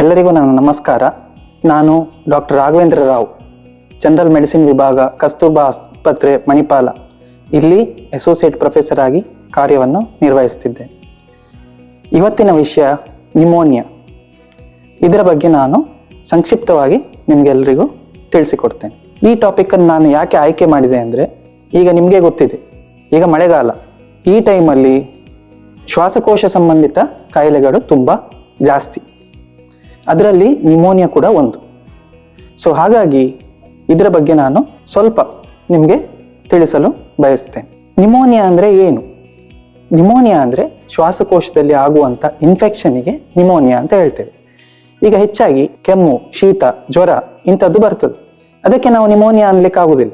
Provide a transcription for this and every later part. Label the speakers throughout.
Speaker 1: ಎಲ್ಲರಿಗೂ ನನ್ನ ನಮಸ್ಕಾರ. ನಾನು doctor Raghavendra Rao, general medicine ವಿಭಾಗ, ಕಸ್ತೂರ್ಬಾ ಆಸ್ಪತ್ರೆ, ಮಣಿಪಾಲ ಇಲ್ಲಿ ಅಸೋಸಿಯೇಟ್ ಪ್ರೊಫೆಸರ್ ಆಗಿ ಕಾರ್ಯವನ್ನು ನಿರ್ವಹಿಸುತ್ತಿದ್ದೆ. ಇವತ್ತಿನ ವಿಷಯ ನಿಮೋನಿಯಾ. ಇದರ ಬಗ್ಗೆ ನಾನು ಸಂಕ್ಷಿಪ್ತವಾಗಿ ನಿಮಗೆಲ್ಲರಿಗೂ ತಿಳಿಸಿಕೊಡ್ತೇನೆ. ಈ ಟಾಪಿಕನ್ನು ನಾನು ಯಾಕೆ ಆಯ್ಕೆ ಮಾಡಿದೆ ಅಂದರೆ, ಈಗ ನಿಮಗೆ ಗೊತ್ತಿದೆ, ಈಗ ಮಳೆಗಾಲ. ಈ ಟೈಮಲ್ಲಿ ಶ್ವಾಸಕೋಶ ಸಂಬಂಧಿತ ಕಾಯಿಲೆಗಳು ತುಂಬ ಜಾಸ್ತಿ, ಅದರಲ್ಲಿ ನಿಮೋನಿಯಾ ಕೂಡ ಒಂದು. ಸೊ ಹಾಗಾಗಿ ಇದರ ಬಗ್ಗೆ ನಾನು ಸ್ವಲ್ಪ ನಿಮಗೆ ತಿಳಿಸಲು ಬಯಸ್ತೇನೆ. ನಿಮೋನಿಯಾ ಅಂದರೆ ಏನು? ನಿಮೋನಿಯಾ ಅಂದರೆ ಶ್ವಾಸಕೋಶದಲ್ಲಿ ಆಗುವಂಥ ಇನ್ಫೆಕ್ಷನ್ನಿಗೆ ನಿಮೋನಿಯಾ ಅಂತ ಹೇಳ್ತೇವೆ. ಈಗ ಹೆಚ್ಚಾಗಿ ಕೆಮ್ಮು, ಶೀತ, ಜ್ವರ ಇಂಥದ್ದು ಬರ್ತದೆ, ಅದಕ್ಕೆ ನಾವು ನಿಮೋನಿಯಾ ಅನ್ಲಿಕ್ಕೆ ಆಗುದಿಲ್ಲ.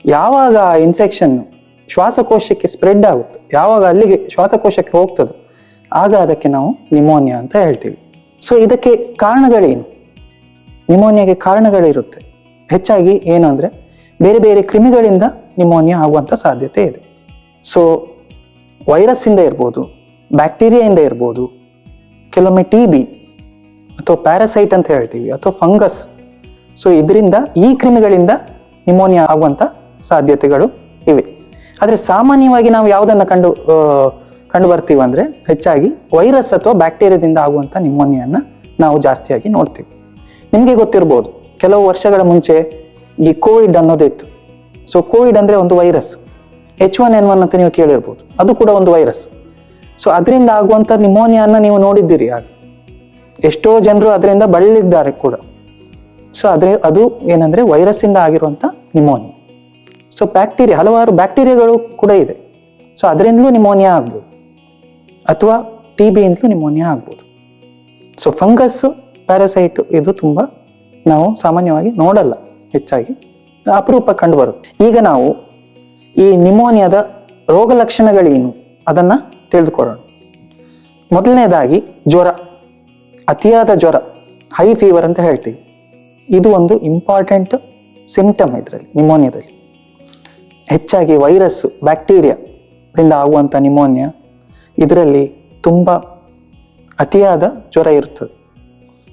Speaker 1: ಯಾವಾಗ ಆ ಇನ್ಫೆಕ್ಷನ್ ಶ್ವಾಸಕೋಶಕ್ಕೆ ಸ್ಪ್ರೆಡ್ ಆಗುತ್ತೆ, ಯಾವಾಗ ಅಲ್ಲಿಗೆ ಶ್ವಾಸಕೋಶಕ್ಕೆ ಹೋಗ್ತದೆ, ಆಗ ಅದಕ್ಕೆ ನಾವು ನಿಮೋನಿಯಾ ಅಂತ ಹೇಳ್ತೀವಿ. ಸೊ ಇದಕ್ಕೆ ಕಾರಣಗಳೇನು? ನಿಮೋನಿಯಾಗೆ ಕಾರಣಗಳಿರುತ್ತೆ. ಹೆಚ್ಚಾಗಿ ಏನು ಅಂದರೆ, ಬೇರೆ ಬೇರೆ ಕ್ರಿಮಿಗಳಿಂದ ನಿಮೋನಿಯಾ ಆಗುವಂಥ ಸಾಧ್ಯತೆ ಇದೆ. ಸೊ ವೈರಸ್ಸಿಂದ ಇರ್ಬೋದು, ಬ್ಯಾಕ್ಟೀರಿಯಾಯಿಂದ ಇರ್ಬೋದು, ಕೆಲವೊಮ್ಮೆ TB ಅಥವಾ ಪ್ಯಾರಾಸೈಟ್ ಅಂತ ಹೇಳ್ತೀವಿ, ಅಥವಾ ಫಂಗಸ್. ಸೊ ಇದರಿಂದ, ಈ ಕ್ರಿಮಿಗಳಿಂದ ನಿಮೋನಿಯಾ ಆಗುವಂಥ ಸಾಧ್ಯತೆಗಳು ಇವೆ. ಆದರೆ ಸಾಮಾನ್ಯವಾಗಿ ನಾವು ಯಾವುದನ್ನು ಕಂಡು ಬರ್ತೀವಿ ಅಂದರೆ, ಹೆಚ್ಚಾಗಿ ವೈರಸ್ ಅಥವಾ ಬ್ಯಾಕ್ಟೀರಿಯಾದಿಂದ ಆಗುವಂಥ ನಿಮೋನಿಯಾನ ನಾವು ಜಾಸ್ತಿಯಾಗಿ ನೋಡ್ತೀವಿ. ನಿಮಗೆ ಗೊತ್ತಿರ್ಬೋದು, ಕೆಲವು ವರ್ಷಗಳ ಮುಂಚೆ ಈ ಕೋವಿಡ್ ಅನ್ನೋದಿತ್ತು. ಸೊ ಕೋವಿಡ್ ಅಂದರೆ ಒಂದು ವೈರಸ್, H1N1 ಅಂತ ನೀವು ಕೇಳಿರ್ಬೋದು, ಅದು ಕೂಡ ಒಂದು ವೈರಸ್. ಸೊ ಅದರಿಂದ ಆಗುವಂಥ ನಿಮೋನಿಯಾನ ನೀವು ನೋಡಿದ್ದೀರಿ. ಆಗ ಎಷ್ಟೋ ಜನರು ಅದರಿಂದ ಬಳಲಿದ್ದಾರೆ ಕೂಡ. ಸೊ ಅದು ಏನಂದರೆ ವೈರಸ್ಸಿಂದ ಆಗಿರುವಂಥ ನಿಮೋನಿಯಾ. ಸೊ ಬ್ಯಾಕ್ಟೀರಿಯಾ, ಹಲವಾರು ಬ್ಯಾಕ್ಟೀರಿಯಾಗಳು ಕೂಡ ಇದೆ. ಸೊ ಅದರಿಂದಲೂ ನಿಮೋನಿಯಾ ಆಗ್ಬೋದು, ಅಥವಾ TB ಇಂದಲೂ ನಿಮೋನಿಯಾ ಆಗ್ಬೋದು. ಸೊ ಫಂಗಸ್ಸು, ಪ್ಯಾರಾಸೈಟು ಇದು ತುಂಬ ನಾವು ಸಾಮಾನ್ಯವಾಗಿ ನೋಡಲ್ಲ, ಹೆಚ್ಚಾಗಿ ಅಪರೂಪ ಕಂಡು ಬರುತ್ತೆ. ಈಗ ನಾವು ಈ ನಿಮೋನಿಯಾದ ರೋಗ ಲಕ್ಷಣಗಳೇನು ಅದನ್ನು ತಿಳಿದುಕೊಳ್ಳೋಣ. ಮೊದಲನೇದಾಗಿ ಜ್ವರ, ಅತಿಯಾದ ಜ್ವರ, ಹೈ ಫೀವರ್ ಅಂತ ಹೇಳ್ತೀವಿ. ಇದು ಒಂದು ಇಂಪಾರ್ಟೆಂಟ್ ಸಿಂಪ್ಟಮ್ ಇದರಲ್ಲಿ, ನಿಮೋನಿಯಾದಲ್ಲಿ. ಹೆಚ್ಚಾಗಿ ವೈರಸ್ಸು, ಬ್ಯಾಕ್ಟೀರಿಯಾದಿಂದ ಆಗುವಂಥ ನಿಮೋನಿಯಾ, ಇದರಲ್ಲಿ ತುಂಬ ಅತಿಯಾದ ಜ್ವರ ಇರ್ತದೆ.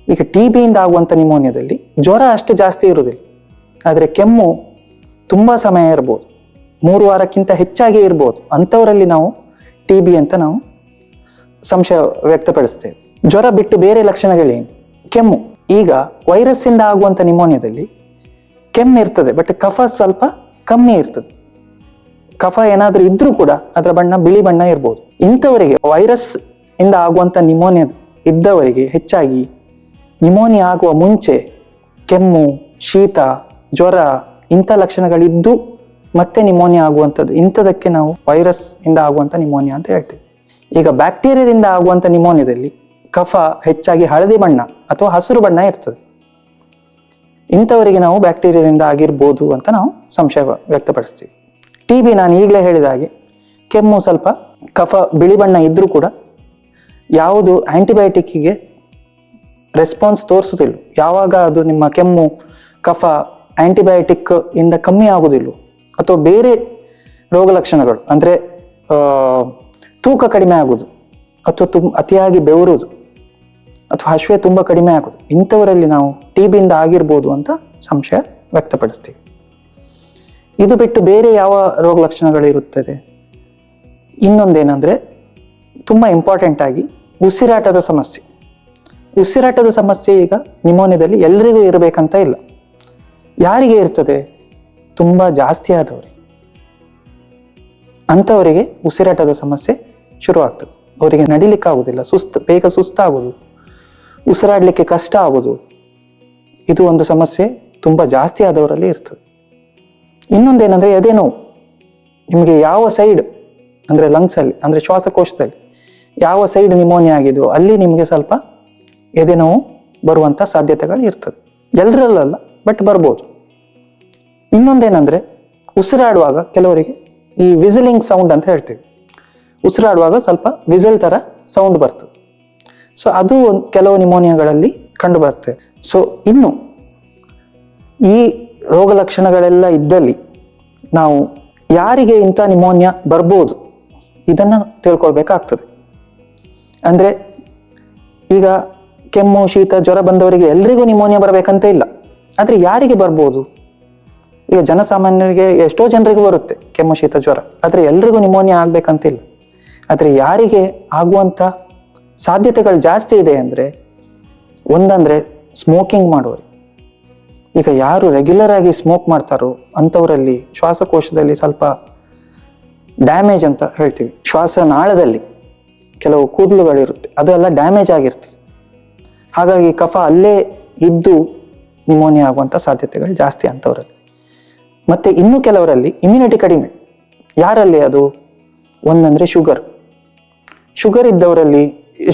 Speaker 1: ಈಗ TB ಇಂದ ಆಗುವಂಥ ನಿಮೋನಿಯಾದಲ್ಲಿ ಜ್ವರ ಅಷ್ಟು ಜಾಸ್ತಿ ಇರುವುದಿಲ್ಲ, ಆದರೆ ಕೆಮ್ಮು ತುಂಬ ಸಮಯ ಇರ್ಬೋದು, 3 ವಾರಕ್ಕಿಂತ ಹೆಚ್ಚಾಗಿ ಇರ್ಬೋದು. ಅಂಥವರಲ್ಲಿ ನಾವು TB ಅಂತ ನಾವು ಸಂಶಯ ವ್ಯಕ್ತಪಡಿಸ್ತೇವೆ. ಜ್ವರ ಬಿಟ್ಟು ಬೇರೆ ಲಕ್ಷಣಗಳೇನು? ಕೆಮ್ಮು. ಈಗ ವೈರಸ್ಸಿಂದ ಆಗುವಂಥ ನಿಮೋನಿಯಾದಲ್ಲಿ ಕೆಮ್ಮು ಇರ್ತದೆ, ಬಟ್ ಕಫ ಸ್ವಲ್ಪ ಕಮ್ಮಿ ಇರ್ತದೆ. ಕಫ ಏನಾದರೂ ಇದ್ರೂ ಕೂಡ ಅದರ ಬಣ್ಣ ಬಿಳಿ ಬಣ್ಣ ಇರ್ಬೋದು. ಇಂಥವರಿಗೆ, ವೈರಸ್ ಇಂದ ಆಗುವಂಥ ನಿಮೋನಿಯಾ ಇದ್ದವರಿಗೆ, ಹೆಚ್ಚಾಗಿ ನಿಮೋನಿಯಾ ಆಗುವ ಮುಂಚೆ ಕೆಮ್ಮು, ಶೀತ, ಜ್ವರ ಇಂಥ ಲಕ್ಷಣಗಳಿದ್ದು ಮತ್ತೆ ನಿಮೋನಿಯಾ ಆಗುವಂಥದ್ದು, ಇಂಥದಕ್ಕೆ ನಾವು ವೈರಸ್ ಇಂದ ಆಗುವಂಥ ನಿಮೋನಿಯಾ ಅಂತ ಹೇಳ್ತೀವಿ. ಈಗ ಬ್ಯಾಕ್ಟೀರಿಯಾದಿಂದ ಆಗುವಂಥ ನಿಮೋನಿಯಾದಲ್ಲಿ ಕಫ ಹೆಚ್ಚಾಗಿ ಹಳದಿ ಬಣ್ಣ ಅಥವಾ ಹಸಿರು ಬಣ್ಣ ಇರ್ತದೆ. ಇಂಥವರಿಗೆ ನಾವು ಬ್ಯಾಕ್ಟೀರಿಯಾದಿಂದ ಆಗಿರ್ಬೋದು ಅಂತ ನಾವು ಸಂಶಯ ವ್ಯಕ್ತಪಡಿಸ್ತೀವಿ. TB ನಾನು ಈಗಲೇ ಹೇಳಿದ ಹಾಗೆ, ಕೆಮ್ಮು ಸ್ವಲ್ಪ ಕಫ ಬಿಳಿ ಬಣ್ಣ ಇದ್ರೂ ಕೂಡ ಯಾವುದು ಆಂಟಿಬಯೋಟಿಕ್ಕಿಗೆ ರೆಸ್ಪಾನ್ಸ್ ತೋರಿಸೋದಿಲ್ಲ. ಯಾವಾಗ ಅದು ನಿಮ್ಮ ಕೆಮ್ಮು, ಕಫ ಆಂಟಿಬಯೋಟಿಕ್ ಇಂದ ಕಮ್ಮಿ ಆಗೋದಿಲ್ಲ, ಅಥವಾ ಬೇರೆ ರೋಗ ಲಕ್ಷಣಗಳು ಅಂದರೆ ತೂಕ ಕಡಿಮೆ ಆಗೋದು, ಅಥವಾ ಅತಿಯಾಗಿ ಬೆವರುವುದು, ಅಥವಾ ಹಸಿವೆ ತುಂಬ ಕಡಿಮೆ ಆಗೋದು, ಇಂಥವರಲ್ಲಿ ನಾವು TB ಇಂದ ಆಗಿರ್ಬೋದು ಅಂತ ಸಂಶಯ ವ್ಯಕ್ತಪಡಿಸ್ತೀವಿ. ಇದು ಬಿಟ್ಟು ಬೇರೆ ಯಾವ ರೋಗ ಲಕ್ಷಣಗಳಿರುತ್ತದೆ? ಇನ್ನೊಂದೇನೆಂದರೆ, ತುಂಬ ಇಂಪಾರ್ಟೆಂಟ್ ಆಗಿ ಉಸಿರಾಟದ ಸಮಸ್ಯೆ. ಉಸಿರಾಟದ ಸಮಸ್ಯೆ ಈಗ ನಿಮೋನಿಯಾದಲ್ಲಿ ಎಲ್ಲರಿಗೂ ಇರಬೇಕಂತ ಇಲ್ಲ. ಯಾರಿಗೆ ಇರ್ತದೆ? ತುಂಬ ಜಾಸ್ತಿ ಆದವರಿಗೆ. ಅಂಥವರಿಗೆ ಉಸಿರಾಟದ ಸಮಸ್ಯೆ ಶುರುವಾಗ್ತದೆ. ಅವರಿಗೆ ನಡಿಲಿಕ್ಕಾಗೋದಿಲ್ಲ, ಬೇಗ ಸುಸ್ತಾಗೋದು, ಉಸಿರಾಡಲಿಕ್ಕೆ ಕಷ್ಟ ಆಗೋದು, ಇದು ಒಂದು ಸಮಸ್ಯೆ ತುಂಬ ಜಾಸ್ತಿ ಆದವರಲ್ಲಿ ಇರ್ತದೆ. ಇನ್ನೊಂದೇನೆಂದರೆ ಎದೆ ನೋವು. ನಿಮಗೆ ಯಾವ ಸೈಡ್ ಅಂದರೆ ಲಂಗ್ಸಲ್ಲಿ, ಅಂದರೆ ಶ್ವಾಸಕೋಶದಲ್ಲಿ ಯಾವ ಸೈಡ್ ನಿಮೋನಿಯಾ ಆಗಿದೆಯೋ ಅಲ್ಲಿ ನಿಮಗೆ ಸ್ವಲ್ಪ ಎದೆ ನೋವು ಬರುವಂಥ ಸಾಧ್ಯತೆಗಳು ಇರ್ತದೆ. ಎಲ್ಲರಲ್ಲ, ಬಟ್ ಬರ್ಬೋದು. ಇನ್ನೊಂದೇನೆಂದರೆ, ಉಸಿರಾಡುವಾಗ ಕೆಲವರಿಗೆ ಈ ವಿಸಿಲಿಂಗ್ ಸೌಂಡ್ ಅಂತ ಹೇಳ್ತೀವಿ. ಉಸಿರಾಡುವಾಗ ಸ್ವಲ್ಪ ವಿಸಲ್ ಥರ ಸೌಂಡ್ ಬರ್ತದೆ. ಸೊ ಅದು ಕೆಲವು ನಿಮೋನಿಯಾಗಳಲ್ಲಿ ಕಂಡು ಬರ್ತದೆ. ಸೊ ಇನ್ನು ಈ ರೋಗ ಲಕ್ಷಣಗಳೆಲ್ಲ ಇದ್ದಲ್ಲಿ ನಾವು ಯಾರಿಗೆ ಇಂಥ ನಿಮೋನಿಯಾ ಬರ್ಬೋದು ಇದನ್ನು ತಿಳ್ಕೊಳ್ಬೇಕಾಗ್ತದೆ. ಅಂದರೆ ಈಗ ಕೆಮ್ಮು ಶೀತ ಜ್ವರ ಬಂದವರಿಗೆ ಎಲ್ರಿಗೂ ನಿಮೋನಿಯಾ ಬರಬೇಕಂತ ಇಲ್ಲ. ಆದರೆ ಯಾರಿಗೆ ಬರ್ಬೋದು? ಈಗ ಜನಸಾಮಾನ್ಯರಿಗೆ ಎಷ್ಟೋ ಜನರಿಗೆ ಬರುತ್ತೆ ಕೆಮ್ಮು ಶೀತ ಜ್ವರ, ಆದರೆ ಎಲ್ರಿಗೂ ನಿಮೋನಿಯಾ ಆಗ್ಬೇಕಂತಿಲ್ಲ. ಆದರೆ ಯಾರಿಗೆ ಆಗುವಂಥ ಸಾಧ್ಯತೆಗಳು ಜಾಸ್ತಿ ಇದೆ ಅಂದರೆ, ಒಂದಂದರೆ ಸ್ಮೋಕಿಂಗ್ ಮಾಡೋರು. ಈಗ ಯಾರು ರೆಗ್ಯುಲರ್ ಆಗಿ ಸ್ಮೋಕ್ ಮಾಡ್ತಾರೋ ಅಂಥವರಲ್ಲಿ ಶ್ವಾಸಕೋಶದಲ್ಲಿ ಸ್ವಲ್ಪ ಡ್ಯಾಮೇಜ್ ಅಂತ ಹೇಳ್ತೀವಿ, ಶ್ವಾಸನಾಳದಲ್ಲಿ ಕೆಲವು ಕೂದಲುಗಳಿರುತ್ತೆ, ಅದೆಲ್ಲ ಡ್ಯಾಮೇಜ್ ಆಗಿರ್ತದೆ. ಹಾಗಾಗಿ ಕಫ ಅಲ್ಲೇ ಇದ್ದು ನಿಮೋನಿಯಾ ಆಗುವಂಥ ಸಾಧ್ಯತೆಗಳು ಜಾಸ್ತಿ ಅಂಥವರಲ್ಲಿ. ಮತ್ತು ಇನ್ನು ಕೆಲವರಲ್ಲಿ ಇಮ್ಯುನಿಟಿ ಕಡಿಮೆ. ಯಾರಲ್ಲಿ ಅದು? ಒಂದಂದರೆ ಶುಗರ್ ಇದ್ದವರಲ್ಲಿ,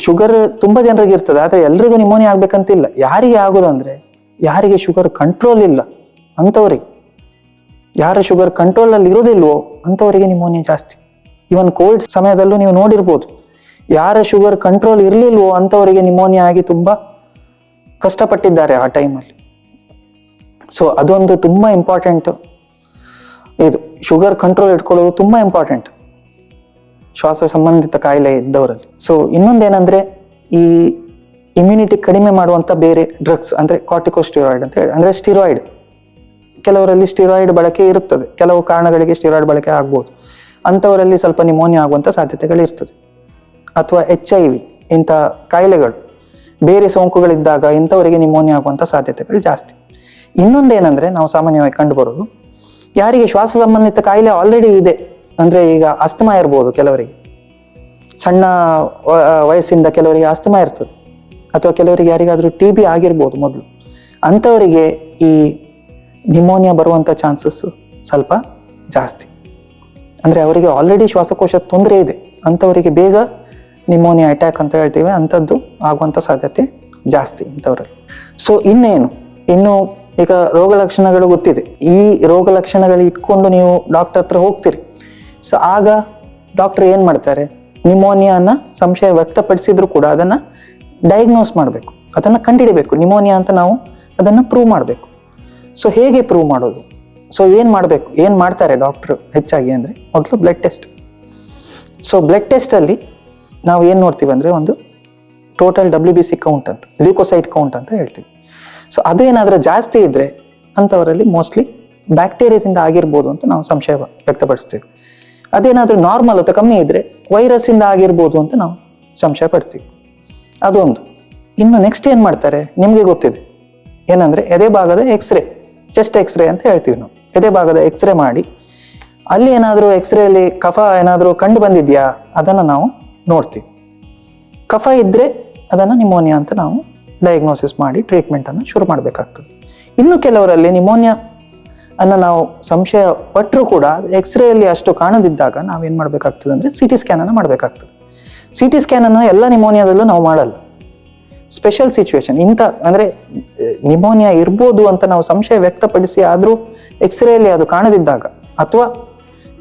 Speaker 1: ಶುಗರ್ ತುಂಬ ಜನರಿಗೆ ಇರ್ತದೆ, ಆದರೆ ಎಲ್ರಿಗೂ ನಿಮೋನಿಯಾ ಆಗ್ಬೇಕಂತಿಲ್ಲ. ಯಾರಿಗೆ ಆಗೋದಂದರೆ ಯಾರಿಗೆ ಶುಗರ್ ಕಂಟ್ರೋಲ್ ಇಲ್ಲ ಅಂಥವ್ರಿಗೆ, ಯಾರ ಶುಗರ್ ಕಂಟ್ರೋಲಲ್ಲಿ ಇರೋದಿಲ್ವೋ ಅಂಥವರಿಗೆ ನಿಮೋನಿಯಾ ಜಾಸ್ತಿ. ಇವನ್ ಕೋವಿಡ್ ಸಮಯದಲ್ಲೂ ನೀವು ನೋಡಿರ್ಬೋದು, ಯಾರ ಶುಗರ್ ಕಂಟ್ರೋಲ್ ಇರಲಿಲ್ವೋ ಅಂಥವರಿಗೆ ನಿಮೋನಿಯಾ ಆಗಿ ತುಂಬ ಕಷ್ಟಪಟ್ಟಿದ್ದಾರೆ ಆ ಟೈಮಲ್ಲಿ. ಸೊ ಅದೊಂದು ತುಂಬ ಇಂಪಾರ್ಟೆಂಟ್. ಇದು ಶುಗರ್ ಕಂಟ್ರೋಲ್ ಇಟ್ಕೊಳ್ಳೋದು ತುಂಬ ಇಂಪಾರ್ಟೆಂಟ್ ಶ್ವಾಸ ಸಂಬಂಧಿತ ಕಾಯಿಲೆ ಇದ್ದವರಲ್ಲಿ. ಸೊ ಇನ್ನೊಂದೇನೆಂದರೆ, ಈ ಇಮ್ಯುನಿಟಿ ಕಡಿಮೆ ಮಾಡುವಂಥ ಬೇರೆ ಡ್ರಗ್ಸ್ ಅಂದರೆ ಕಾರ್ಟಿಕೋಸ್ಟಿರಾಯ್ಡ್ ಅಂತ ಹೇಳಿ, ಅಂದರೆ ಸ್ಟಿರಾಯ್ಡ್. ಕೆಲವರಲ್ಲಿ ಸ್ಟಿರಾಯ್ಡ್ ಬಳಕೆ ಇರುತ್ತದೆ, ಕೆಲವು ಕಾರಣಗಳಿಗೆ ಸ್ಟಿರಾಯ್ಡ್ ಬಳಕೆ ಆಗ್ಬೋದು. ಅಂಥವರಲ್ಲಿ ಸ್ವಲ್ಪ ನಿಮೋನಿಯಾ ಆಗುವಂಥ ಸಾಧ್ಯತೆಗಳು ಇರ್ತದೆ. ಅಥವಾ HIV ಇಂಥ ಕಾಯಿಲೆಗಳು, ಬೇರೆ ಸೋಂಕುಗಳಿದ್ದಾಗ ಇಂಥವರಿಗೆ ನಿಮೋನಿಯಾ ಆಗುವಂಥ ಸಾಧ್ಯತೆಗಳು ಜಾಸ್ತಿ. ಇನ್ನೊಂದೇನೆಂದರೆ, ನಾವು ಸಾಮಾನ್ಯವಾಗಿ ಕಂಡುಬರೋದು, ಯಾರಿಗೆ ಶ್ವಾಸ ಸಂಬಂಧಿತ ಕಾಯಿಲೆ ಆಲ್ರೆಡಿ ಇದೆ, ಅಂದರೆ ಈಗ ಅಸ್ತಮಾ ಇರ್ಬೋದು ಕೆಲವರಿಗೆ, ಸಣ್ಣ ವಯಸ್ಸಿಂದ ಕೆಲವರಿಗೆ ಅಸ್ತಮಾ ಇರ್ತದೆ, ಅಥವಾ ಕೆಲವರಿಗೆ ಯಾರಿಗಾದರೂ TB ಆಗಿರ್ಬೋದು ಮೊದಲು, ಅಂಥವರಿಗೆ ಈ ನಿಮೋನಿಯಾ ಬರುವಂಥ ಚಾನ್ಸಸ್ ಸ್ವಲ್ಪ ಜಾಸ್ತಿ. ಅಂದರೆ ಅವರಿಗೆ ಆಲ್ರೆಡಿ ಶ್ವಾಸಕೋಶ ತೊಂದರೆ ಇದೆ, ಅಂಥವರಿಗೆ ಬೇಗ ನಿಮೋನಿಯಾ ಅಟ್ಯಾಕ್ ಅಂತ ಹೇಳ್ತೀವಿ, ಅಂಥದ್ದು ಆಗುವಂಥ ಸಾಧ್ಯತೆ ಜಾಸ್ತಿ ಇಂಥವ್ರಲ್ಲಿ. ಸೊ ಇನ್ನು ಈಗ ರೋಗ ಲಕ್ಷಣಗಳು ಗೊತ್ತಿದೆ. ಈ ರೋಗ ಲಕ್ಷಣಗಳು ಇಟ್ಕೊಂಡು ನೀವು ಡಾಕ್ಟರ್ ಹತ್ರ ಹೋಗ್ತೀರಿ. ಸೊ ಆಗ ಡಾಕ್ಟರ್ ಏನು ಮಾಡ್ತಾರೆ, ನಿಮೋನಿಯಾನ ಸಂಶಯ ವ್ಯಕ್ತಪಡಿಸಿದ್ರು ಕೂಡ ಅದನ್ನು ಡಯಾಗ್ನೋಸ್ ಮಾಡಬೇಕು, ಅದನ್ನು ಕಂಡುಹಿಡಿಬೇಕು. ನಿಮೋನಿಯಾ ಅಂತ ನಾವು ಅದನ್ನು ಪ್ರೂವ್ ಮಾಡಬೇಕು. ಸೊ ಹೇಗೆ ಪ್ರೂವ್ ಮಾಡೋದು? ಸೊ ಏನು ಮಾಡ್ತಾರೆ ಡಾಕ್ಟ್ರು ಹೆಚ್ಚಾಗಿ ಅಂದರೆ, ಮೊದಲು ಬ್ಲಡ್ ಟೆಸ್ಟ್. ಸೊ ಬ್ಲಡ್ ಟೆಸ್ಟಲ್ಲಿ ನಾವು ಏನು ನೋಡ್ತೀವಿ ಅಂದರೆ, ಒಂದು ಟೋಟಲ್ WBC ಕೌಂಟ್ ಅಂತ, ಲ್ಯೂಕೋಸೈಟ್ ಕೌಂಟ್ ಅಂತ ಹೇಳ್ತೀವಿ. ಸೊ ಅದು ಏನಾದರೂ ಜಾಸ್ತಿ ಇದ್ದರೆ ಅಂಥವರಲ್ಲಿ ಮೋಸ್ಟ್ಲಿ ಬ್ಯಾಕ್ಟೀರಿಯಾದಿಂದ ಆಗಿರ್ಬೋದು ಅಂತ ನಾವು ಸಂಶಯ ವ್ಯಕ್ತಪಡಿಸ್ತೀವಿ. ಅದೇನಾದರೂ ನಾರ್ಮಲ್ ಅಥವಾ ಕಮ್ಮಿ ಇದ್ದರೆ ವೈರಸ್ಸಿಂದ ಆಗಿರ್ಬೋದು ಅಂತ ನಾವು ಸಂಶಯ ಪಡ್ತೀವಿ. ಅದೊಂದು. ಇನ್ನು ನೆಕ್ಸ್ಟ್ ಏನು ಮಾಡ್ತಾರೆ ನಿಮಗೆ ಗೊತ್ತಿದೆ, ಏನಂದರೆ ಎದೆ ಭಾಗದ ಎಕ್ಸ್ರೇ, ಚೆಸ್ಟ್ ಎಕ್ಸ್ರೇ ಅಂತ ಹೇಳ್ತೀವಿ ನಾವು. ಎದೆ ಭಾಗದ ಎಕ್ಸ್ರೇ ಮಾಡಿ ಅಲ್ಲಿ ಏನಾದರೂ ಎಕ್ಸ್ರೇಲಿ ಕಫ ಏನಾದರೂ ಕಂಡು ಬಂದಿದೆಯಾ ಅದನ್ನು ನಾವು ನೋಡ್ತೀವಿ. ಕಫ ಇದ್ದರೆ ಅದನ್ನು ನಿಮೋನಿಯಾ ಅಂತ ನಾವು ಡಯಾಗ್ನೋಸಿಸ್ ಮಾಡಿ ಟ್ರೀಟ್ಮೆಂಟನ್ನು ಶುರು ಮಾಡಬೇಕಾಗ್ತದೆ. ಇನ್ನು ಕೆಲವರಲ್ಲಿ ನಿಮೋನಿಯಾ ಅನ್ನು ನಾವು ಸಂಶಯ ಪಟ್ಟರೂ ಕೂಡ ಎಕ್ಸ್ರೇಯಲ್ಲಿ ಅಷ್ಟು ಕಾಣದಿದ್ದಾಗ ನಾವೇನು ಮಾಡಬೇಕಾಗ್ತದೆ ಅಂದರೆ CT ಸ್ಕ್ಯಾನನ್ನು ಮಾಡಬೇಕಾಗ್ತದೆ. CT ಸ್ಕ್ಯಾನನ್ನು ಎಲ್ಲ ನಿಮೋನಿಯಾದಲ್ಲೂ ನಾವು ಮಾಡಲ್ಲ. ಸ್ಪೆಷಲ್ ಸಿಚುವೇಶನ್ ಅಂದರೆ ನಿಮೋನಿಯಾ ಇರ್ಬೋದು ಅಂತ ನಾವು ಸಂಶಯ ವ್ಯಕ್ತಪಡಿಸಿ ಆದರೂ ಎಕ್ಸ್ರೇಯಲ್ಲಿ ಅದು ಕಾಣದಿದ್ದಾಗ, ಅಥವಾ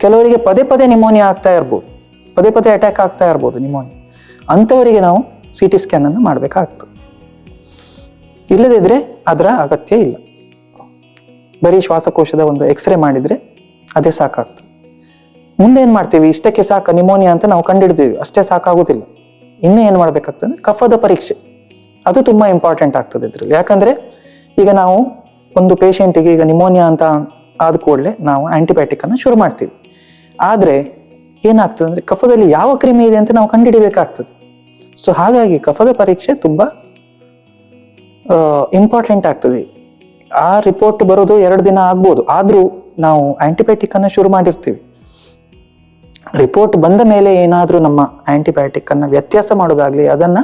Speaker 1: ಕೆಲವರಿಗೆ ಪದೇ ನಿಮೋನಿಯಾ ಆಗ್ತಾ ಇರ್ಬೋದು, ಪದೇ ಅಟ್ಯಾಕ್ ಆಗ್ತಾ ಇರ್ಬೋದು ನಿಮೋನಿಯಾ, ಅಂಥವರಿಗೆ ನಾವು CT ಸ್ಕ್ಯಾನನ್ನು ಮಾಡಬೇಕಾಗ್ತದೆ. ಇಲ್ಲದಿದ್ದರೆ ಅದರ ಅಗತ್ಯ ಇಲ್ಲ. ಬರೀ ಶ್ವಾಸಕೋಶದ ಒಂದು ಎಕ್ಸ್ರೇ ಮಾಡಿದರೆ ಅದೇ ಸಾಕಾಗ್ತದೆ. ಮುಂದೆ ಏನು ಮಾಡ್ತೀವಿ, ಇಷ್ಟಕ್ಕೆ ಸಾಕು ನಿಮೋನಿಯಾ ಅಂತ ನಾವು ಕಂಡುಹಿಡ್ತೀವಿ, ಅಷ್ಟೇ ಸಾಕಾಗೋದಿಲ್ಲ. ಇನ್ನೂ ಏನು ಮಾಡಬೇಕಾಗ್ತದೆ, ಕಫದ ಪರೀಕ್ಷೆ. ಅದು ತುಂಬ ಇಂಪಾರ್ಟೆಂಟ್ ಆಗ್ತದೆ ಇದರಲ್ಲಿ. ಯಾಕಂದರೆ ಈಗ ನಾವು ಒಂದು ಪೇಷಂಟಿಗೆ ಈಗ ನಿಮೋನಿಯಾ ಅಂತ ಆದ ಕೂಡಲೇ ನಾವು ಆ್ಯಂಟಿಬಯೋಟಿಕನ್ನು ಶುರು ಮಾಡ್ತೀವಿ. ಆದರೆ ಏನಾಗ್ತದೆ ಅಂದರೆ ಕಫದಲ್ಲಿ ಯಾವ ಕ್ರಿಮಿ ಇದೆ ಅಂತ ನಾವು ಕಂಡುಹಿಡಿಬೇಕಾಗ್ತದೆ. ಸೊ ಹಾಗಾಗಿ ಕಫದ ಪರೀಕ್ಷೆ ತುಂಬ ಇಂಪಾರ್ಟೆಂಟ್ ಆಗ್ತದೆ. ಆ ರಿಪೋರ್ಟ್ ಬರೋದು 2 ದಿನ ಆಗ್ಬೋದು, ಆದರೂ ನಾವು ಆ್ಯಂಟಿಬಯೋಟಿಕನ್ನು ಶುರು ಮಾಡಿರ್ತೀವಿ. ರಿಪೋರ್ಟ್ ಬಂದ ಮೇಲೆ ಏನಾದರೂ ನಮ್ಮ ಆ್ಯಂಟಿಬಯೋಟಿಕನ್ನು ವ್ಯತ್ಯಾಸ ಮಾಡೋದಾಗಲಿ, ಅದನ್ನು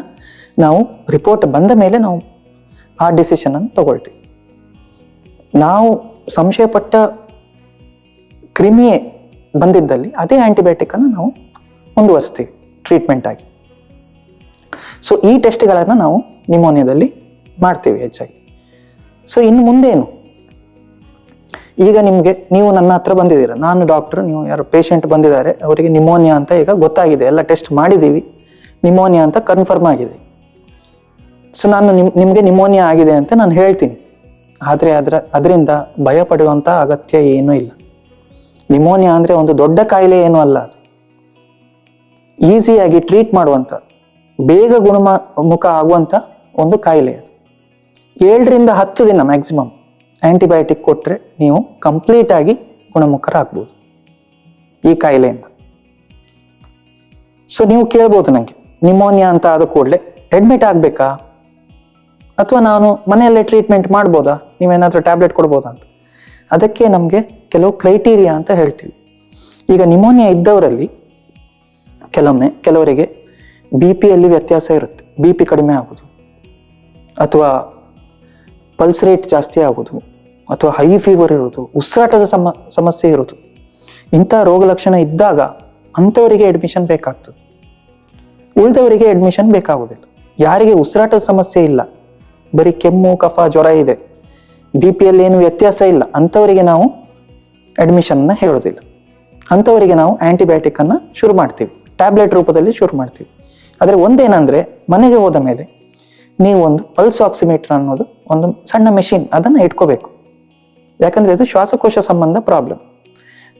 Speaker 1: ನಾವು ರಿಪೋರ್ಟ್ ಬಂದ ಮೇಲೆ ನಾವು ಆ ಡಿಸಿಷನನ್ನು ತಗೊಳ್ತೀವಿ. ನಾವು ಸಂಶಯಪಟ್ಟ ಕ್ರಿಮಿಯೇ ಬಂದಿದ್ದಲ್ಲಿ ಅದೇ ಆ್ಯಂಟಿಬಯೋಟಿಕನ್ನು ನಾವು ಮುಂದುವರಿಸ್ತೀವಿ ಟ್ರೀಟ್ಮೆಂಟ್ ಆಗಿ. ಸೊ ಈ ಟೆಸ್ಟ್ಗಳನ್ನು ನಾವು ನಿಮೋನಿಯಾದಲ್ಲಿ ಮಾಡ್ತೀವಿ ಹೆಚ್ಚಾಗಿ. ಸೊ ಇನ್ನು ಮುಂದೇನು, ಈಗ ನೀವು ನನ್ನ ಹತ್ರ ಬಂದಿದ್ದೀರ, ನಾನು ಡಾಕ್ಟ್ರು, ನೀವು ಯಾರು ಪೇಷಂಟ್ ಬಂದಿದ್ದಾರೆ, ಅವರಿಗೆ ನಿಮೋನಿಯಾ ಅಂತ ಈಗ ಗೊತ್ತಾಗಿದೆ, ಎಲ್ಲ ಟೆಸ್ಟ್ ಮಾಡಿದ್ದೀವಿ, ನಿಮೋನಿಯಾ ಅಂತ ಕನ್ಫರ್ಮ್ ಆಗಿದೆ. ಸೊ ನಾನು ನಿಮಗೆ ನಿಮೋನಿಯಾ ಆಗಿದೆ ಅಂತ ನಾನು ಹೇಳ್ತೀನಿ. ಆದರೆ ಅದರಿಂದ ಭಯ ಪಡುವಂಥ ಅಗತ್ಯ ಏನೂ ಇಲ್ಲ. ನಿಮೋನಿಯಾ ಅಂದರೆ ಒಂದು ದೊಡ್ಡ ಕಾಯಿಲೆ ಏನೂ ಅಲ್ಲ. ಅದು ಈಸಿಯಾಗಿ ಟ್ರೀಟ್ ಮಾಡುವಂಥ, ಬೇಗ ಗುಣಮುಖ ಆಗುವಂಥ ಒಂದು ಕಾಯಿಲೆ ಅದು. 7ರಿಂದ 10 ದಿನ ಮ್ಯಾಕ್ಸಿಮಮ್ ಆಂಟಿಬಯೋಟಿಕ್ ಕೊಟ್ಟರೆ ನೀವು ಕಂಪ್ಲೀಟ್ ಆಗಿ ಗುಣಮುಖರಾಗ್ಬೋದು ಈ ಕಾಯಿಲೆಯಿಂದ. ಸೊ ನೀವು ಕೇಳ್ಬೋದು ನನಗೆ, ನಿಮೋನಿಯಾ ಅಂತ ಆದ ಕೂಡಲೇ ಅಡ್ಮಿಟ್ ಆಗಬೇಕಾ ಅಥವಾ ನಾನು ಮನೆಯಲ್ಲೇ ಟ್ರೀಟ್ಮೆಂಟ್ ಮಾಡ್ಬೋದಾ, ನೀವೇನಾದರೂ ಟ್ಯಾಬ್ಲೆಟ್ ಕೊಡ್ಬೋದಾ ಅಂತ. ಅದಕ್ಕೆ ನಮಗೆ ಕೆಲವು ಕ್ರೈಟೀರಿಯಾ ಅಂತ ಹೇಳ್ತೀವಿ. ಈಗ ನಿಮೋನಿಯಾ ಇದ್ದವರಲ್ಲಿ ಕೆಲವರಿಗೆ ಬಿ ಪಿಯಲ್ಲಿ ವ್ಯತ್ಯಾಸ ಇರುತ್ತೆ, ಬಿ ಪಿ ಕಡಿಮೆ ಆಗೋದು ಅಥವಾ ಪಲ್ಸ್ ರೇಟ್ ಜಾಸ್ತಿ ಆಗೋದು ಅಥವಾ ಹೈ ಫೀವರ್ ಇರೋದು, ಉಸಿರಾಟದ ಸಮಸ್ಯೆ ಇರೋದು. ಇಂಥ ರೋಗ ಲಕ್ಷಣ ಇದ್ದಾಗ ಅಂಥವರಿಗೆ ಅಡ್ಮಿಷನ್ ಬೇಕಾಗ್ತದೆ, ಉಳಿದವರಿಗೆ ಅಡ್ಮಿಷನ್ ಬೇಕಾಗೋದಿಲ್ಲ. ಯಾರಿಗೆ ಉಸಿರಾಟದ ಸಮಸ್ಯೆ ಇಲ್ಲ, ಬರೀ ಕೆಮ್ಮು ಕಫ ಜ್ವರ ಇದೆ, ಬಿ ಪಿಯಲ್ಲಿ ಏನು ವ್ಯತ್ಯಾಸ ಇಲ್ಲ, ಅಂಥವರಿಗೆ ನಾವು ಅಡ್ಮಿಷನ್ನ ಹೇಳೋದಿಲ್ಲ. ಅಂಥವರಿಗೆ ನಾವು ಆಂಟಿಬಯೋಟಿಕ್ ಅನ್ನು ಶುರು ಮಾಡ್ತೀವಿ, ಟ್ಯಾಬ್ಲೆಟ್ ರೂಪದಲ್ಲಿ ಶುರು ಮಾಡ್ತೀವಿ. ಆದರೆ ಒಂದೇನಂದ್ರೆ, ಮನೆಗೆ ಹೋದ ಮೇಲೆ ನೀವು ಒಂದು ಪಲ್ಸ್ ಆಕ್ಸಿಮೀಟರ್ ಅನ್ನೋದು ಒಂದು ಸಣ್ಣ ಮೆಷಿನ್ ಅದನ್ನು ಇಟ್ಕೋಬೇಕು. ಯಾಕಂದ್ರೆ ಇದು ಶ್ವಾಸಕೋಶ ಸಂಬಂಧ ಪ್ರಾಬ್ಲಮ್.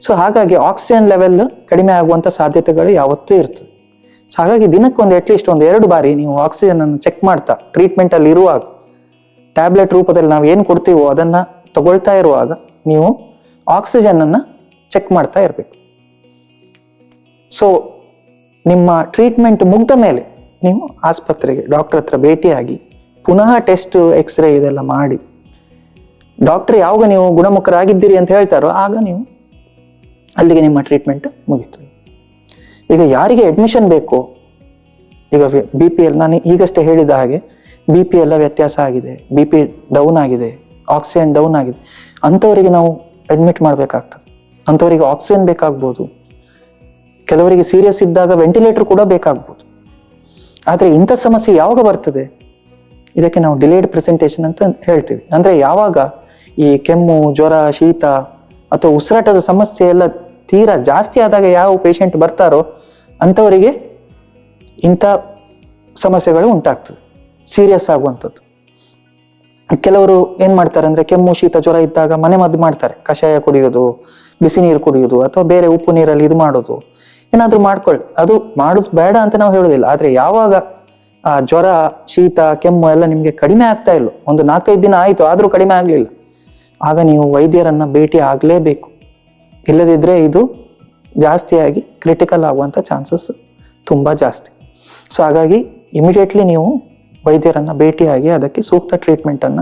Speaker 1: ಸೊ ಹಾಗಾಗಿ ಆಕ್ಸಿಜನ್ ಲೆವೆಲ್ ಕಡಿಮೆ ಆಗುವಂಥ ಸಾಧ್ಯತೆಗಳು ಯಾವತ್ತೂ ಇರ್ತದೆ. ಸೊ ಹಾಗಾಗಿ ದಿನಕ್ಕೊಂದು ಅಟ್ಲೀಸ್ಟ್ 1-2 ಬಾರಿ ನೀವು ಆಕ್ಸಿಜನ್ ಅನ್ನು ಚೆಕ್ ಮಾಡ್ತಾ, ಟ್ರೀಟ್ಮೆಂಟ್ ಅಲ್ಲಿ ಇರುವಾಗ ಟ್ಯಾಬ್ಲೆಟ್ ರೂಪದಲ್ಲಿ ನಾವು ಏನು ಕೊಡ್ತೀವೋ ಅದನ್ನ ತಗೊಳ್ತಾ ಇರುವಾಗ ನೀವು ಆಕ್ಸಿಜನ್ ಅನ್ನ ಚೆಕ್ ಮಾಡ್ತಾ ಇರಬೇಕು. ಸೊ ನಿಮ್ಮ ಟ್ರೀಟ್ಮೆಂಟ್ ಮುಗ್ದ ಮೇಲೆ ನೀವು ಆಸ್ಪತ್ರೆಗೆ ಡಾಕ್ಟರ್ ಹತ್ರ ಭೇಟಿಯಾಗಿ ಪುನಃ ಟೆಸ್ಟ್ ಎಕ್ಸ್ರೇ ಇದೆಲ್ಲ ಮಾಡಿ ಡಾಕ್ಟರ್ ಯಾವಾಗ ನೀವು ಗುಣಮುಖರಾಗಿದ್ದೀರಿ ಅಂತ ಹೇಳ್ತಾರೋ ಆಗ ನೀವು ಅಲ್ಲಿಗೆ ನಿಮ್ಮ ಟ್ರೀಟ್ಮೆಂಟ್ ಮುಗೀತದೆ. ಈಗ ಯಾರಿಗೆ ಅಡ್ಮಿಷನ್ ಬೇಕು, ಈಗ ಬಿ ಪಿ ಎಲ್ ನಾನು ಈಗಷ್ಟೇ ಹೇಳಿದ ಹಾಗೆ ಬಿ ಪಿ ಎಲ್ಲ ವ್ಯತ್ಯಾಸ ಆಗಿದೆ, ಬಿ ಪಿ ಡೌನ್ ಆಗಿದೆ, ಆಕ್ಸಿಜನ್ ಡೌನ್ ಆಗಿದೆ, ಅಂಥವರಿಗೆ ನಾವು ಅಡ್ಮಿಟ್ ಮಾಡಬೇಕಾಗ್ತದೆ. ಅಂಥವರಿಗೆ ಆಕ್ಸಿಜನ್ ಬೇಕಾಗ್ಬೋದು, ಕೆಲವರಿಗೆ ಸೀರಿಯಸ್ ಇದ್ದಾಗ ವೆಂಟಿಲೇಟರ್ ಕೂಡ ಬೇಕಾಗ್ಬೋದು. ಆದರೆ ಇಂಥ ಸಮಸ್ಯೆ ಯಾವಾಗ ಬರ್ತದೆ, ಇದಕ್ಕೆ ನಾವು ಡಿಲೇಡ್ ಪ್ರೆಸೆಂಟೇಷನ್ ಅಂತ ಹೇಳ್ತೀವಿ. ಅಂದರೆ ಯಾವಾಗ ಈ ಕೆಮ್ಮು ಜ್ವರ ಶೀತ ಅಥವಾ ಉಸಿರಾಟದ ಸಮಸ್ಯೆ ಎಲ್ಲ ತೀರಾ ಜಾಸ್ತಿ ಆದಾಗ ಯಾವ ಪೇಷಂಟ್ ಬರ್ತಾರೋ ಅಂಥವರಿಗೆ ಇಂಥ ಸಮಸ್ಯೆಗಳು ಉಂಟಾಗ್ತದೆ, ಸೀರಿಯಸ್ ಆಗುವಂಥದ್ದು. ಕೆಲವರು ಏನ್ ಮಾಡ್ತಾರೆ ಅಂದ್ರೆ, ಕೆಮ್ಮು ಶೀತ ಜ್ವರ ಇದ್ದಾಗ ಮನೆ ಮದ್ದು ಮಾಡ್ತಾರೆ, ಕಷಾಯ ಕುಡಿಯೋದು, ಬಿಸಿ ನೀರು ಕುಡಿಯೋದು ಅಥವಾ ಬೇರೆ ಉಪ್ಪು ನೀರಲ್ಲಿ ಇದು ಮಾಡೋದು, ಏನಾದ್ರೂ ಮಾಡ್ಕೊಳ್ಳಿ. ಅದು ಮಾಡೋದು ಬೇಡ ಅಂತ ನಾವು ಹೇಳೋದಿಲ್ಲ. ಆದ್ರೆ ಯಾವಾಗ ಆ ಜ್ವರ ಶೀತ ಕೆಮ್ಮು ಎಲ್ಲ ನಿಮ್ಗೆ ಕಡಿಮೆ ಆಗ್ತಾ ಇಲ್ಲ, ಒಂದು 4-5 ದಿನ ಆಯ್ತು ಆದ್ರೂ ಕಡಿಮೆ ಆಗ್ಲಿಲ್ಲ, ಆಗ ನೀವು ವೈದ್ಯರನ್ನ ಭೇಟಿ ಆಗ್ಲೇಬೇಕು. ಇಲ್ಲದಿದ್ರೆ ಇದು ಜಾಸ್ತಿಯಾಗಿ ಕ್ರಿಟಿಕಲ್ ಆಗುವಂತ ಚಾನ್ಸಸ್ ತುಂಬಾ ಜಾಸ್ತಿ. ಸೊ ಹಾಗಾಗಿ ಇಮಿಡಿಯೇಟ್ಲಿ ನೀವು ವೈದ್ಯರನ್ನ ಭೇಟಿಯಾಗಿ ಅದಕ್ಕೆ ಸೂಕ್ತ ಟ್ರೀಟ್ಮೆಂಟ್ ಅನ್ನ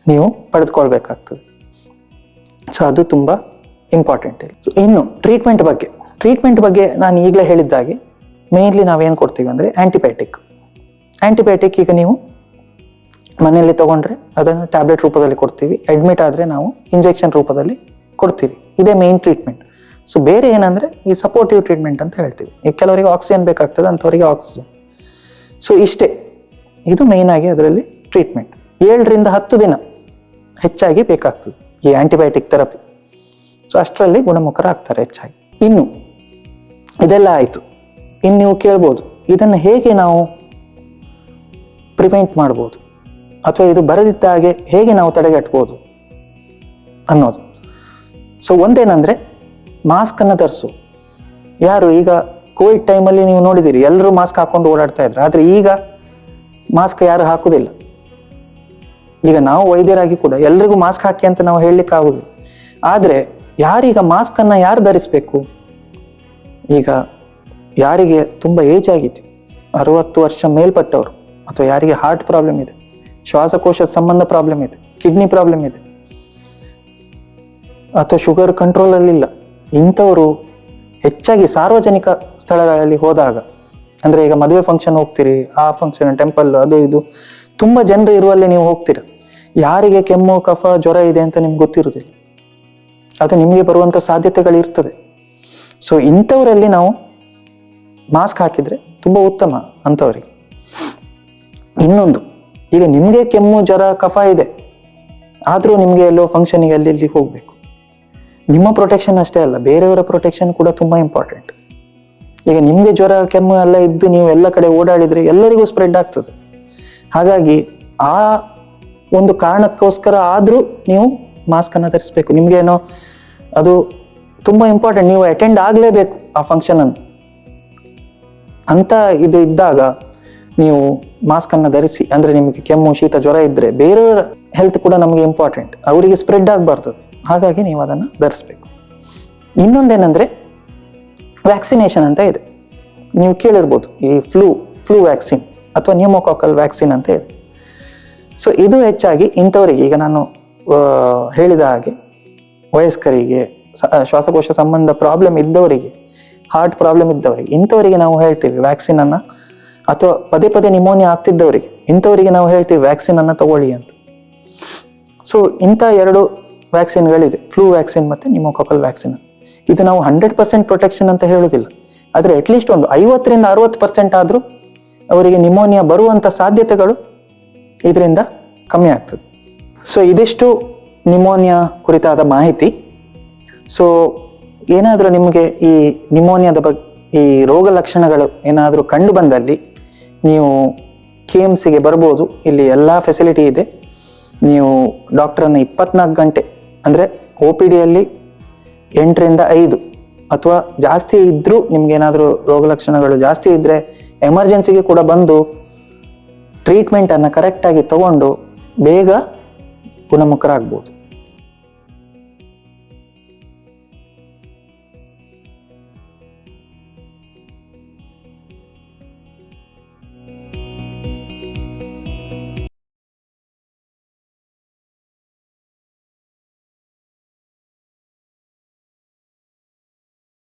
Speaker 1: ನೀವು ಪಡೆದುಕೊಳ್ಬೇಕಾಗ್ತದೆ. ಸೊ ಅದು ತುಂಬಾ ಇಂಪಾರ್ಟೆಂಟ್. ಇನ್ನು ಟ್ರೀಟ್ಮೆಂಟ್ ಬಗ್ಗೆ ನಾನು ಈಗಲೇ ಹೇಳಿದ್ದಾಗೆ ಮೇನ್ಲಿ ನಾವೇನು ಕೊಡ್ತೀವಿ ಅಂದ್ರೆ ಆಂಟಿಬಯೋಟಿಕ್ ಈಗ ನೀವು ಮನೆಯಲ್ಲಿ ತಗೊಂಡ್ರೆ ಅದನ್ನು ಟ್ಯಾಬ್ಲೆಟ್ ರೂಪದಲ್ಲಿ ಕೊಡ್ತೀವಿ, ಅಡ್ಮಿಟ್ ಆದ್ರೆ ನಾವು ಇಂಜೆಕ್ಷನ್ ರೂಪದಲ್ಲಿ ಕೊಡ್ತೀವಿ. ಇದೇ ಮೇನ್ ಟ್ರೀಟ್ಮೆಂಟ್. ಸೊ ಬೇರೆ ಏನಂದ್ರೆ ಈ ಸಪೋರ್ಟಿವ್ ಟ್ರೀಟ್ಮೆಂಟ್ ಅಂತ ಹೇಳ್ತೀವಿ. ಈಗ ಕೆಲವರಿಗೆ ಆಕ್ಸಿಜನ್ ಬೇಕಾಗ್ತದೆ, ಅಂಥವರಿಗೆ ಆಕ್ಸಿಜನ್. ಸೊ ಇಷ್ಟೇ, ಇದು ಮೇನ್ ಆಗಿ ಅದರಲ್ಲಿ ಟ್ರೀಟ್ಮೆಂಟ್. 7ರಿಂದ 10 ದಿನ ಹೆಚ್ಚಾಗಿ ಬೇಕಾಗ್ತದೆ ಈ ಆಂಟಿಬಯೋಟಿಕ್ ಥೆರಪಿ. ಸೊ ಅಷ್ಟರಲ್ಲಿ ಗುಣಮುಖರಾಗ್ತಾರೆ ಹೆಚ್ಚಾಗಿ. ಇನ್ನು ಇದೆಲ್ಲ ಆಯಿತು. ಇನ್ನು ನೀವು ಕೇಳ್ಬೋದು, ಇದನ್ನು ಹೇಗೆ ನಾವು ಪ್ರಿವೆಂಟ್ ಮಾಡ್ಬೋದು ಅಥವಾ ಇದು ಬರದಿದ್ದ ಹಾಗೆ ಹೇಗೆ ನಾವು ತಡೆಗಟ್ಬೋದು ಅನ್ನೋದು. ಸೊ ಒಂದೇನಂದ್ರೆ ಮಾಸ್ಕ್ ಅನ್ನು ಧರಿಸು. ಯಾರು ಈಗ ಕೋವಿಡ್ ಟೈಮಲ್ಲಿ ನೀವು ನೋಡಿದಿರಿ, ಎಲ್ಲರೂ ಮಾಸ್ಕ್ ಹಾಕೊಂಡು ಓಡಾಡ್ತಾ ಇದ್ರು. ಆದ್ರೆ ಈಗ ಮಾಸ್ಕ್ ಯಾರು ಹಾಕುದಿಲ್ಲ. ಈಗ ನಾವು ವೈದ್ಯರಾಗಿ ಕೂಡ ಎಲ್ರಿಗೂ ಮಾಸ್ಕ್ ಹಾಕಿ ಅಂತ ನಾವು ಹೇಳಲಿಕ್ಕೆ ಆಗುದಿಲ್ಲ. ಆದ್ರೆ ಯಾರೀಗ ಮಾಸ್ಕ್ ಅನ್ನ ಯಾರು ಧರಿಸ್ಬೇಕು? ಈಗ ಯಾರಿಗೆ ತುಂಬಾ ಏಜ್ ಆಗಿತ್ತು, 60 ವರ್ಷ ಮೇಲ್ಪಟ್ಟವರು, ಅಥವಾ ಯಾರಿಗೆ ಹಾರ್ಟ್ ಪ್ರಾಬ್ಲಮ್ ಇದೆ, ಶ್ವಾಸಕೋಶದ ಸಂಬಂಧ ಪ್ರಾಬ್ಲಮ್ ಇದೆ, ಕಿಡ್ನಿ ಪ್ರಾಬ್ಲಮ್ ಇದೆ, ಅಥವಾ ಶುಗರ್ ಕಂಟ್ರೋಲ್ ಅಲ್ಲಿ ಇಲ್ಲ, ಇಂಥವರು ಹೆಚ್ಚಾಗಿ ಸಾರ್ವಜನಿಕ ಸ್ಥಳಗಳಲ್ಲಿ ಹೋದಾಗ, ಅಂದ್ರೆ ಈಗ ಮದುವೆ ಫಂಕ್ಷನ್ ಹೋಗ್ತೀರಿ, ಆ ಫಂಕ್ಷನ್ ಟೆಂಪಲ್ ಅದು ಇದು ತುಂಬಾ ಜನರು ಇರುವಲ್ಲಿ ನೀವು ಹೋಗ್ತೀರ, ಯಾರಿಗೆ ಕೆಮ್ಮು ಕಫ ಜ್ವರ ಇದೆ ಅಂತ ನಿಮ್ಗೆ ಗೊತ್ತಿರುವುದಿಲ್ಲ, ಅದು ನಿಮಗೆ ಬರುವಂತ ಸಾಧ್ಯತೆಗಳು ಇರ್ತದೆ. ಸೊ ಇಂಥವರಲ್ಲಿ ನಾವು ಮಾಸ್ಕ್ ಹಾಕಿದ್ರೆ ತುಂಬಾ ಉತ್ತಮ ಅಂಥವರಿಗೆ. ಇನ್ನೊಂದು, ಈಗ ನಿಮ್ಗೆ ಕೆಮ್ಮು ಜ್ವರ ಕಫ ಇದೆ, ಆದ್ರೂ ನಿಮ್ಗೆ ಎಲ್ಲೋ ಫಂಕ್ಷನಿಗೆ ಅಲ್ಲಿ ಹೋಗ್ಬೇಕು, ನಿಮ್ಮ ಪ್ರೊಟೆಕ್ಷನ್ ಅಷ್ಟೇ ಅಲ್ಲ, ಬೇರೆಯವರ ಪ್ರೊಟೆಕ್ಷನ್ ಕೂಡ ತುಂಬಾ ಇಂಪಾರ್ಟೆಂಟ್. ಈಗ ನಿಮ್ಗೆ ಜ್ವರ ಕೆಮ್ಮು ಎಲ್ಲ ಇದ್ದು ನೀವು ಎಲ್ಲ ಕಡೆ ಓಡಾಡಿದ್ರೆ ಎಲ್ಲರಿಗೂ ಸ್ಪ್ರೆಡ್ ಆಗ್ತದೆ. ಹಾಗಾಗಿ ಆ ಒಂದು ಕಾರಣಕ್ಕೋಸ್ಕರ ಆದ್ರೂ ನೀವು ಮಾಸ್ಕ್ ಅನ್ನ ಧರಿಸ್ಬೇಕು. ನಿಮ್ಗೇನೋ ಅದು ತುಂಬಾ ಇಂಪಾರ್ಟೆಂಟ್, ನೀವು ಅಟೆಂಡ್ ಆಗ್ಲೇಬೇಕು ಆ ಫಂಕ್ಷನ್ ಅನ್ನು ಅಂತ ಇದು ಇದ್ದಾಗ ನೀವು ಮಾಸ್ಕನ್ನು ಧರಿಸಿ. ಅಂದರೆ ನಿಮಗೆ ಕೆಮ್ಮು ಶೀತ ಜ್ವರ ಇದ್ದರೆ ಬೇರೆಯವರ ಹೆಲ್ತ್ ಕೂಡ ನಮಗೆ ಇಂಪಾರ್ಟೆಂಟ್, ಅವರಿಗೆ ಸ್ಪ್ರೆಡ್ ಆಗಬಾರ್ದು, ಹಾಗಾಗಿ ನೀವು ಅದನ್ನು ಧರಿಸ್ಬೇಕು. ಇನ್ನೊಂದೇನೆಂದರೆ ವ್ಯಾಕ್ಸಿನೇಷನ್ ಅಂತ ಇದೆ, ನೀವು ಕೇಳಿರ್ಬೋದು, ಈ ಫ್ಲೂ ವ್ಯಾಕ್ಸಿನ್ ಅಥವಾ ನ್ಯೂಮೋಕಾಕಲ್ ವ್ಯಾಕ್ಸಿನ್ ಅಂತ ಇದೆ. ಸೊ ಇದು ಹೆಚ್ಚಾಗಿ ಇಂಥವರಿಗೆ, ಈಗ ನಾನು ಹೇಳಿದ ಹಾಗೆ ವಯಸ್ಕರಿಗೆ, ಶ್ವಾಸಕೋಶ ಸಂಬಂಧ ಪ್ರಾಬ್ಲಮ್ ಇದ್ದವರಿಗೆ, ಹಾರ್ಟ್ ಪ್ರಾಬ್ಲಮ್ ಇದ್ದವರಿಗೆ, ಇಂಥವರಿಗೆ ನಾವು ಹೇಳ್ತೀವಿ ವ್ಯಾಕ್ಸಿನನ್ನು, ಅಥವಾ ಪದೇ ಪದೇ ನಿಮೋನಿಯಾ ಆಗ್ತಿದ್ದವರಿಗೆ, ಇಂಥವರಿಗೆ ನಾವು ಹೇಳ್ತೀವಿ ವ್ಯಾಕ್ಸಿನನ್ನು ತಗೊಳ್ಳಿ ಅಂತ. ಸೊ ಇಂಥ 2 ವ್ಯಾಕ್ಸಿನ್ಗಳಿದೆ, ಫ್ಲೂ ವ್ಯಾಕ್ಸಿನ್ ಮತ್ತು ನ್ಯೂಮೋಕಾಕಲ್ ವ್ಯಾಕ್ಸಿನ್. ಇದು ನಾವು 100% ಪ್ರೊಟೆಕ್ಷನ್ ಅಂತ ಹೇಳೋದಿಲ್ಲ, ಆದರೆ ಅಟ್ಲೀಸ್ಟ್ ಒಂದು 50% 60% ಆದರೂ ಅವರಿಗೆ ನಿಮೋನಿಯಾ ಬರುವಂಥ ಸಾಧ್ಯತೆಗಳು ಇದರಿಂದ ಕಮ್ಮಿ ಆಗ್ತದೆ. ಸೊ ಇದಿಷ್ಟು ನಿಮೋನಿಯಾ ಕುರಿತಾದ ಮಾಹಿತಿ. ಸೊ ಏನಾದರೂ ನಿಮಗೆ ಈ ನಿಮೋನಿಯಾದ ಬಗ್ಗೆ, ಈ ರೋಗ ಲಕ್ಷಣಗಳು ಏನಾದರೂ ಕಂಡು ಬಂದಲ್ಲಿ ನೀವು KMCಗೆ ಬರ್ಬೋದು. ಇಲ್ಲಿ ಎಲ್ಲ ಫೆಸಿಲಿಟಿ ಇದೆ. ನೀವು ಡಾಕ್ಟ್ರನ್ನು 24 ಗಂಟೆ, ಅಂದರೆ OPDಯಲ್ಲಿ 8ರಿಂದ 5 ಅಥವಾ ಜಾಸ್ತಿ ಇದ್ದರೂ, ನಿಮ್ಗೇನಾದರೂ ರೋಗ ಲಕ್ಷಣಗಳು ಜಾಸ್ತಿ ಇದ್ದರೆ ಎಮರ್ಜೆನ್ಸಿಗೆ ಕೂಡ ಬಂದು ಟ್ರೀಟ್ಮೆಂಟನ್ನು ಕರೆಕ್ಟಾಗಿ ತಗೊಂಡು ಬೇಗ ಗುಣಮುಖರಾಗ್ಬೋದು.